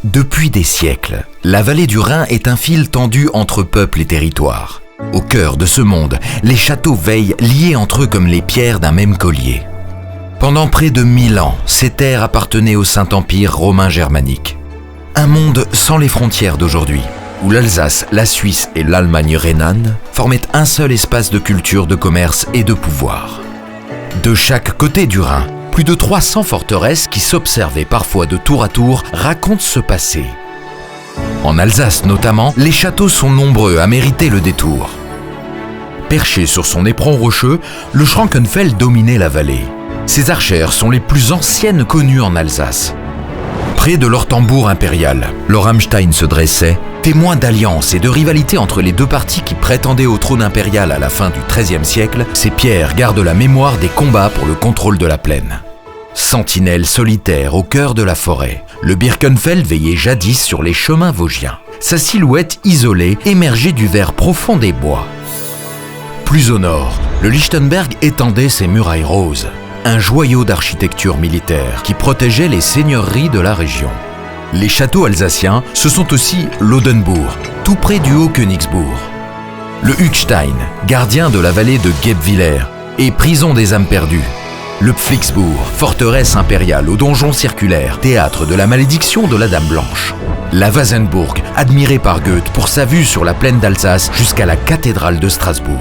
Depuis des siècles, la vallée du Rhin est un fil tendu entre peuples et territoires. Au cœur de ce monde, les châteaux veillent liés entre eux comme les pierres d'un même collier. Pendant près de 1000 ans, ces terres appartenaient au Saint-Empire romain germanique. Un monde sans les frontières d'aujourd'hui, où l'Alsace, la Suisse et l'Allemagne rhénane formaient un seul espace de culture, de commerce et de pouvoir. De chaque côté du Rhin, plus de 300 forteresses qui s'observaient parfois de tour à tour racontent ce passé. En Alsace notamment, les châteaux sont nombreux à mériter le détour. Perché sur son éperon rocheux, le Schrankenfeld dominait la vallée. Ses archères sont les plus anciennes connues en Alsace. Près de leur tambour impérial, le Rammstein se dressait, témoin d'alliance et de rivalité entre les deux parties qui prétendaient au trône impérial à la fin du XIIIe siècle. Ces pierres gardent la mémoire des combats pour le contrôle de la plaine. Sentinelle solitaire au cœur de la forêt, le Birkenfeld veillait jadis sur les chemins vosgiens. Sa silhouette isolée émergeait du vert profond des bois. Plus au nord, le Lichtenberg étendait ses murailles roses, un joyau d'architecture militaire qui protégeait les seigneuries de la région. Les châteaux alsaciens, ce sont aussi l'Odenbourg, tout près du Haut-Königsbourg. Le Hückstein, gardien de la vallée de Guebwiller et prison des âmes perdues. Le Pflixbourg, forteresse impériale aux donjons circulaires, théâtre de la malédiction de la Dame Blanche. La Wasenburg, admirée par Goethe pour sa vue sur la plaine d'Alsace jusqu'à la cathédrale de Strasbourg.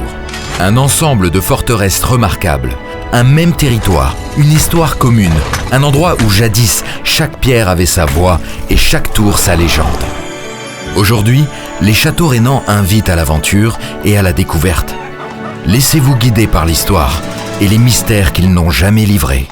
Un ensemble de forteresses remarquables, un même territoire, une histoire commune, un endroit où jadis chaque pierre avait sa voix et chaque tour sa légende. Aujourd'hui, les châteaux rhénans invitent à l'aventure et à la découverte. Laissez-vous guider par l'histoire et les mystères qu'ils n'ont jamais livrés.